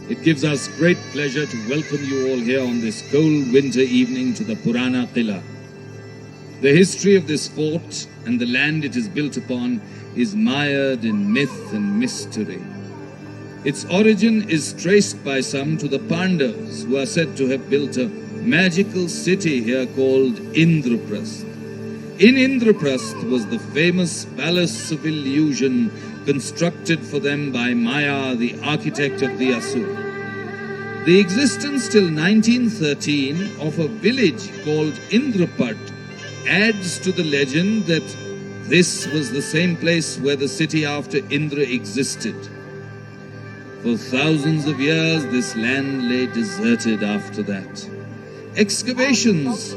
It gives us great pleasure to welcome you all here on this cold winter evening to the Purana Qila. The history of this fort and the land it is built upon is mired in myth and mystery. Its origin is traced by some to the Pandavas, who are said to have built a magical city here called Indraprastha. In Indraprastha was the famous palace of illusion constructed for them by Maya, the architect of the Asura. The existence till 1913 of a village called Indraprastha adds to the legend that this was the same place where the city after Indra existed. For thousands of years, this land lay deserted after that. Excavations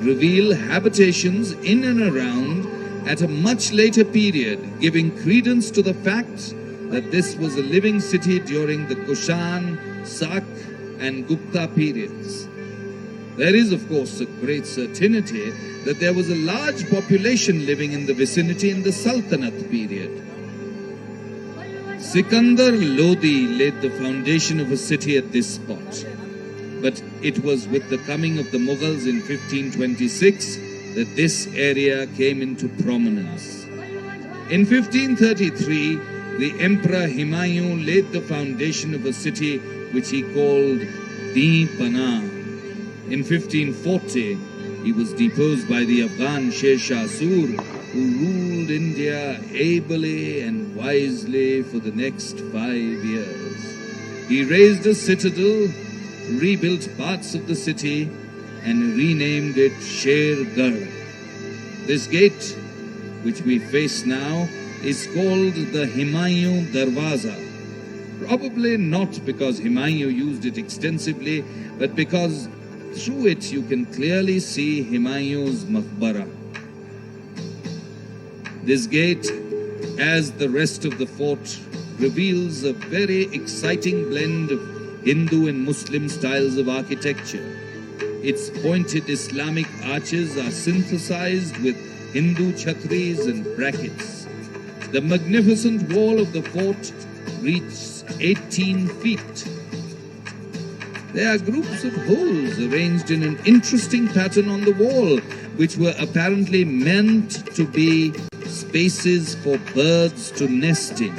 reveal habitations in and around at a much later period, giving credence to the fact that this was a living city during the Kushan, Sak and Gupta periods. There is, of course, a great certainty that there was a large population living in the vicinity in the Sultanate period. Sikandar Lodi laid the foundation of a city at this spot, but it was with the coming of the Mughals in 1526 that this area came into prominence. In 1533, the Emperor Humayun laid the foundation of a city which he called Deepana. In 1540, he was deposed by the Afghan Sher Shah Sur, who ruled India ably and wisely for the next 5 years. He raised a citadel, rebuilt parts of the city, and renamed it Shergarh. This gate, which we face now, is called the Humayun Darwaza. Probably not because Humayun used it extensively, but because through it you can clearly see Humayun's maqbara. This gate, as the rest of the fort, reveals a very exciting blend of Hindu and Muslim styles of architecture. Its pointed Islamic arches are synthesized with Hindu chhatris and brackets. The magnificent wall of the fort reaches 18 feet. There are groups of holes arranged in an interesting pattern on the wall, which were apparently meant to be spaces for birds to nest in.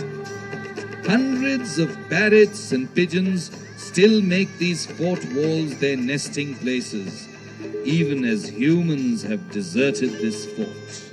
Hundreds of parrots and pigeons still make these fort walls their nesting places, even as humans have deserted this fort.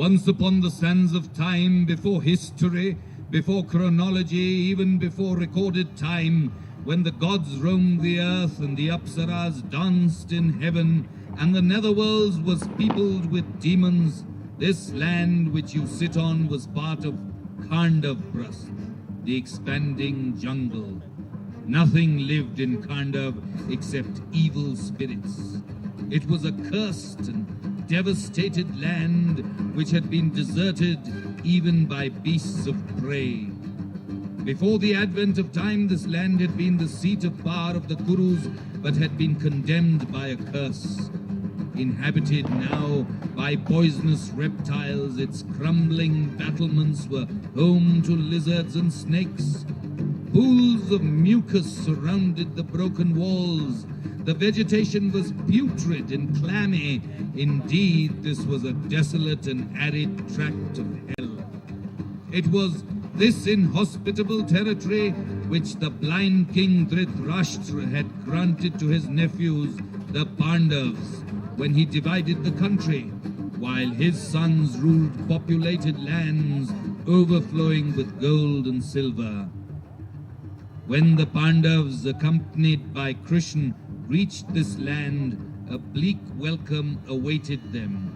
Once upon the sands of time, before history, before chronology, even before recorded time, when the gods roamed the earth and the Apsaras danced in heaven, and the netherworld was peopled with demons, this land which you sit on was part of Indraprastha, the expanding jungle. Nothing lived in Khandav except evil spirits. It was a cursed and devastated land which had been deserted even by beasts of prey. Before the advent of time, this land had been the seat of power of the Kurus, but had been condemned by a curse. Inhabited now by poisonous reptiles, its crumbling battlements were home to lizards and snakes. Pools of mucus surrounded the broken walls. The vegetation was putrid and clammy. Indeed, this was a desolate and arid tract of hell. It was this inhospitable territory which the blind king Dhritarashtra had granted to his nephews, the Pandavas, when he divided the country, while his sons ruled populated lands overflowing with gold and silver. When the Pandavas, accompanied by Krishna, reached this land, a bleak welcome awaited them.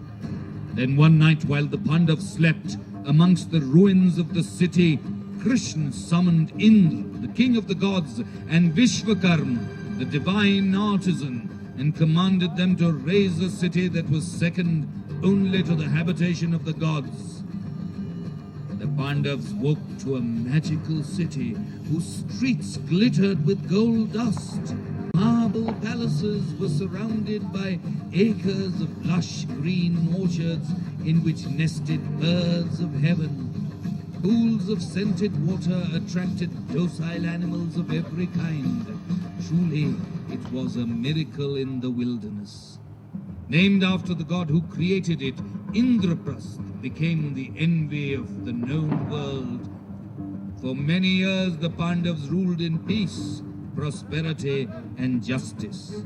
Then one night, while the Pandavas slept amongst the ruins of the city, Krishna summoned Indra, the king of the gods, and Vishvakarma, the divine artisan, and commanded them to raise a city that was second only to the habitation of the gods. The Pandavas woke to a magical city whose streets glittered with gold dust. Marble palaces were surrounded by acres of lush green orchards in which nested birds of heaven. Pools of scented water attracted docile animals of every kind. Truly, it was a miracle in the wilderness. Named after the god who created it, Indraprastha became the envy of the known world. For many years, the Pandavas ruled in peace, prosperity, and justice.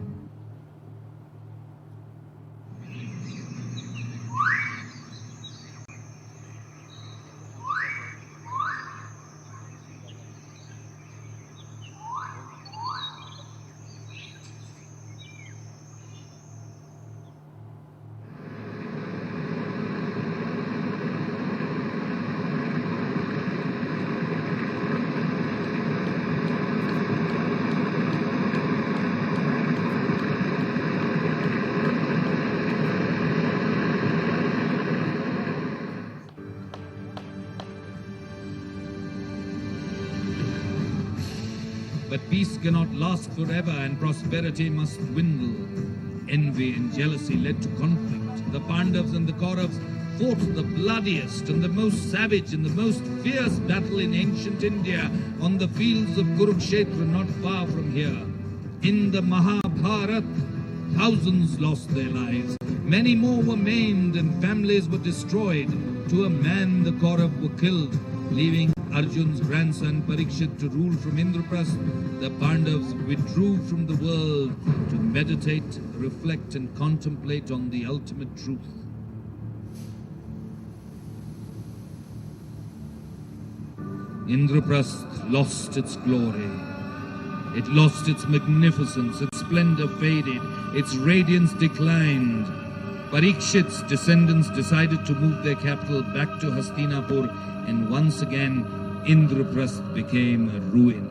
But peace cannot last forever, and prosperity must dwindle. Envy and jealousy led to conflict. The Pandavas and the Kauravas fought the bloodiest and the most savage and the most fierce battle in ancient India on the fields of Kurukshetra, not far from here. In the Mahabharata, thousands lost their lives. Many more were maimed and families were destroyed. To a man, the Kauravas were killed, leaving Arjun's grandson Parikshit to rule from Indraprastha. The Pandavas withdrew from the world to meditate, reflect, and contemplate on the ultimate truth. Indraprastha lost its glory. It lost its magnificence, its splendor faded, its radiance declined. Parikshit's descendants decided to move their capital back to Hastinapur, and once again Indraprastha became a ruin.